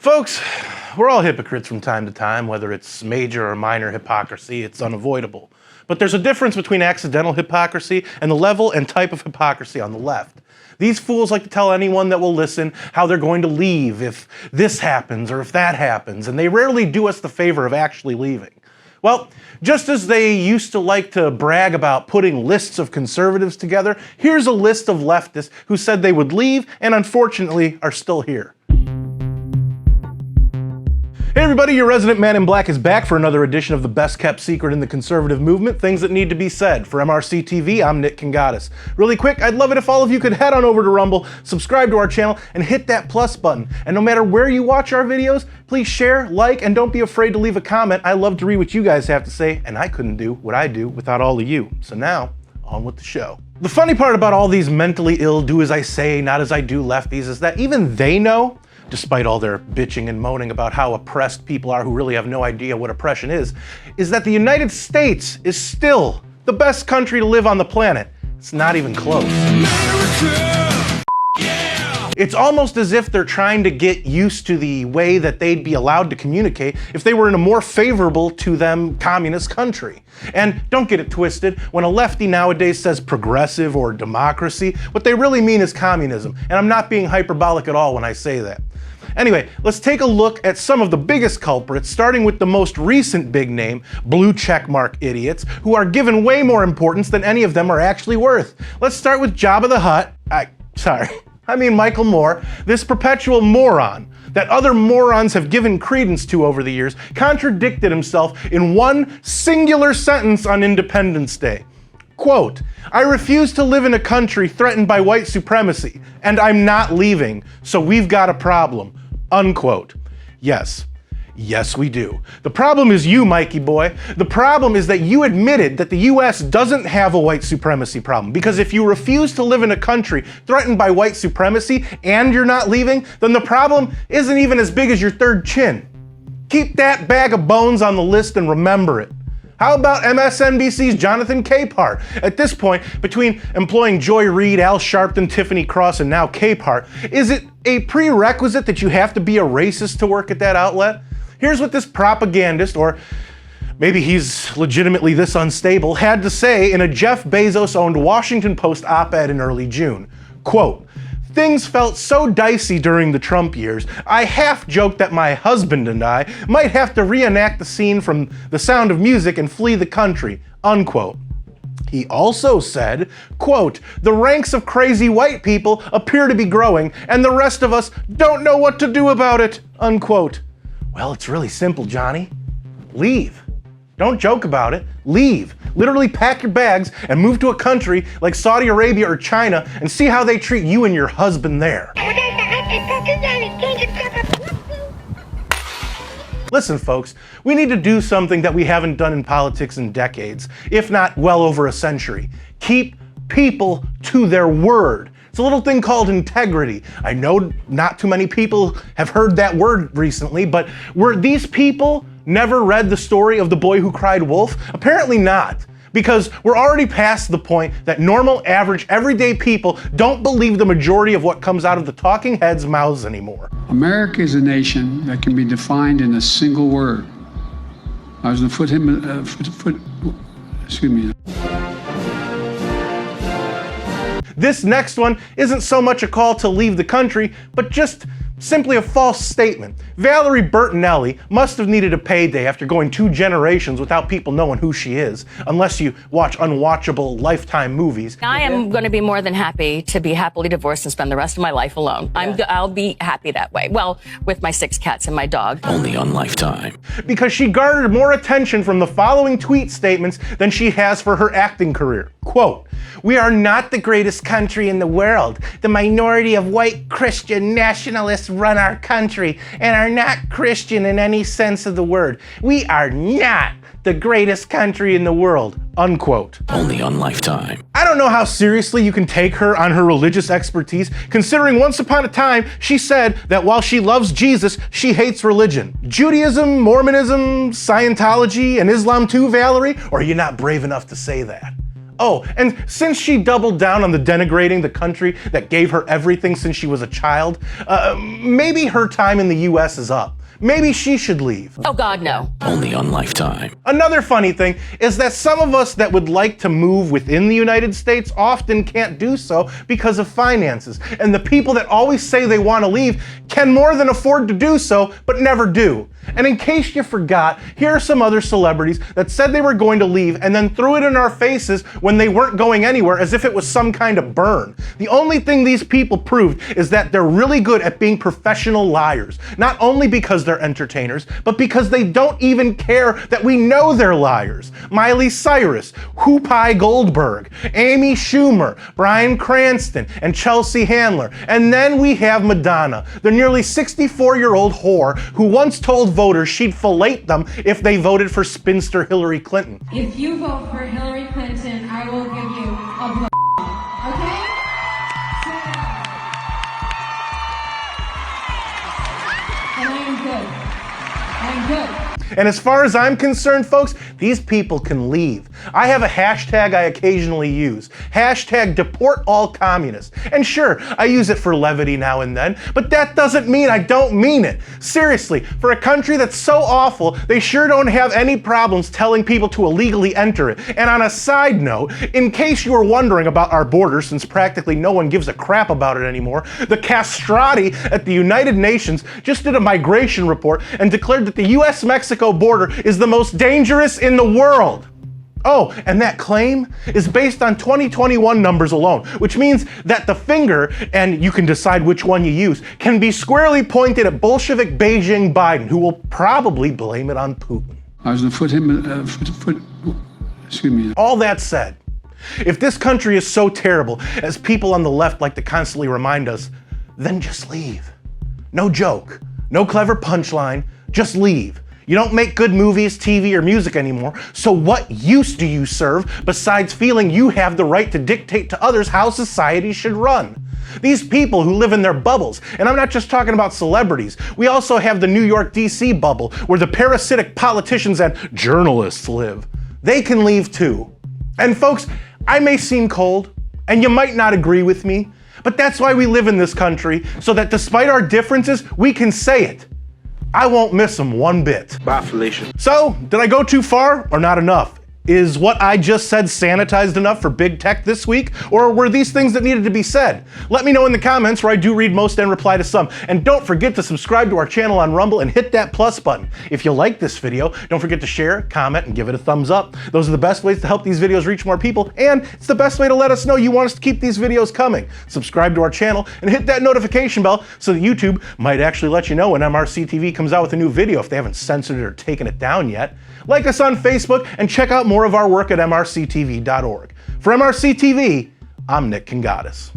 Folks, we're all hypocrites from time to time, whether it's major or minor hypocrisy, it's unavoidable. But there's a difference between accidental hypocrisy and the level and type of hypocrisy on the left. These fools like to tell anyone that will listen how they're going to leave if this happens or if that happens, and they rarely do us the favor of actually leaving. Well, just as they used to like to brag about putting lists of conservatives together, here's a list of leftists who said they would leave and unfortunately are still here. Hey everybody, your resident man in black is back for another edition of the best kept secret in the conservative movement, things that need to be said. For MRC-TV, I'm Nick Kangadis. Really quick, I'd love it if all of you could head on over to Rumble, subscribe to our channel, and hit that plus button. And no matter where you watch our videos, please share, like, and don't be afraid to leave a comment. I love to read what you guys have to say, and I couldn't do what I do without all of you. So now, on with the show. The funny part about all these mentally ill, do as I say, not as I do lefties is that even they know, despite all their bitching and moaning about how oppressed people are who really have no idea what oppression is that the United States is still the best country to live on the planet. It's not even close. America! Yeah! It's almost as if they're trying to get used to the way that they'd be allowed to communicate if they were in a more favorable to them communist country. And don't get it twisted, when a lefty nowadays says progressive or democracy, what they really mean is communism. And I'm not being hyperbolic at all when I say that. Anyway, let's take a look at some of the biggest culprits, starting with the most recent big name, blue checkmark idiots, who are given way more importance than any of them are actually worth. Let's start with Jabba the Hutt. I mean Michael Moore, this perpetual moron that other morons have given credence to over the years, contradicted himself in one singular sentence on Independence Day. Quote, "I refuse to live in a country threatened by white supremacy, and I'm not leaving, so we've got a problem." Unquote. Yes, we do. The problem is you, Mikey boy. The problem is that you admitted that the US doesn't have a white supremacy problem, because if you refuse to live in a country threatened by white supremacy and you're not leaving, then the problem isn't even as big as your third chin. Keep that bag of bones on the list and remember it. How about MSNBC's Jonathan Capehart? At this point, between employing Joy Reid, Al Sharpton, Tiffany Cross, and now Capehart, is it a prerequisite that you have to be a racist to work at that outlet? Here's what this propagandist, or maybe he's legitimately this unstable, had to say in a Jeff Bezos-owned Washington Post op-ed in early June. Quote, "Things felt so dicey during the Trump years, I half joked that my husband and I might have to reenact the scene from The Sound of Music and flee the country." Unquote. He also said, quote, "The ranks of crazy white people appear to be growing, and the rest of us don't know what to do about it." Unquote. Well, it's really simple, Johnny. Leave. Don't joke about it. Leave. Literally pack your bags and move to a country like Saudi Arabia or China and see how they treat you and your husband there. Listen, folks, we need to do something that we haven't done in politics in decades, if not well over a century. Keep people to their word. It's a little thing called integrity. I know not too many people have heard that word recently, but were these people never read the story of the boy who cried wolf? Apparently not, because we're already past the point that normal, average, everyday people don't believe the majority of what comes out of the talking heads' mouths anymore. America is a nation that can be defined in a single word. I was going to excuse me. This next one isn't so much a call to leave the country, but just simply a false statement. Valerie Bertinelli must have needed a payday after going 2 generations without people knowing who she is, unless you watch unwatchable Lifetime movies. I am going to be more than happy to be happily divorced and spend the rest of my life alone. I'll be happy that way. Well, with my 6 cats and my dog. Only on Lifetime. Because she garnered more attention from the following tweet statements than she has for her acting career. Quote, "We are not the greatest country in the world. The minority of white Christian nationalists run our country and are not Christian in any sense of the word. We are not the greatest country in the world." Unquote. Only on Lifetime. I don't know how seriously you can take her on her religious expertise, considering once upon a time she said that while she loves Jesus, she hates religion. Judaism, Mormonism, Scientology, and Islam too, Valerie? Or are you not brave enough to say that? Oh, and since she doubled down on the denigrating the country that gave her everything since she was a child, maybe her time in the US is up. Maybe she should leave. Oh God, no. Only on Lifetime. Another funny thing is that some of us that would like to move within the United States often can't do so because of finances. And the people that always say they want to leave can more than afford to do so, but never do. And in case you forgot, here are some other celebrities that said they were going to leave and then threw it in our faces when they weren't going anywhere as if it was some kind of burn. The only thing these people proved is that they're really good at being professional liars. Not only because they're entertainers, but because they don't even care that we know they're liars. Miley Cyrus, Whoopi Goldberg, Amy Schumer, Bryan Cranston, and Chelsea Handler. And then we have Madonna, the nearly 64-year-old whore who once told voters she'd fillet them if they voted for spinster Hillary Clinton. If you vote for Hillary Clinton, I will give you a blow. Okay? And I am good. I'm good. And as far as I'm concerned, folks, these people can leave. I have a hashtag I occasionally use. Hashtag deport all communists. And sure, I use it for levity now and then, but that doesn't mean I don't mean it. Seriously, for a country that's so awful, they sure don't have any problems telling people to illegally enter it. And on a side note, in case you were wondering about our border, since practically no one gives a crap about it anymore, the castrati at the United Nations just did a migration report and declared that the US-Mexico border is the most dangerous in the world. Oh, and that claim is based on 2021 numbers alone, which means that the finger, and you can decide which one you use, can be squarely pointed at Bolshevik Beijing Biden, who will probably blame it on Putin. I was going to excuse me. All that said, if this country is so terrible, as people on the left like to constantly remind us, then just leave. No joke, no clever punchline, just leave. You don't make good movies, TV, or music anymore, so what use do you serve besides feeling you have the right to dictate to others how society should run? These people who live in their bubbles, and I'm not just talking about celebrities, we also have the New York, DC bubble where the parasitic politicians and journalists live. They can leave too. And folks, I may seem cold, and you might not agree with me, but that's why we live in this country, so that despite our differences, we can say it. I won't miss them one bit. Bye, Felicia. So, did I go too far or not enough? Is what I just said sanitized enough for big tech this week? Or were these things that needed to be said? Let me know in the comments, where I do read most and reply to some. And don't forget to subscribe to our channel on Rumble and hit that plus button. If you like this video, don't forget to share, comment, and give it a thumbs up. Those are the best ways to help these videos reach more people, and it's the best way to let us know you want us to keep these videos coming. Subscribe to our channel and hit that notification bell so that YouTube might actually let you know when MRC-TV comes out with a new video if they haven't censored it or taken it down yet. Like us on Facebook and check out more of our work at MRCTV.org. For MRC-TV, I'm Nick Kangadis.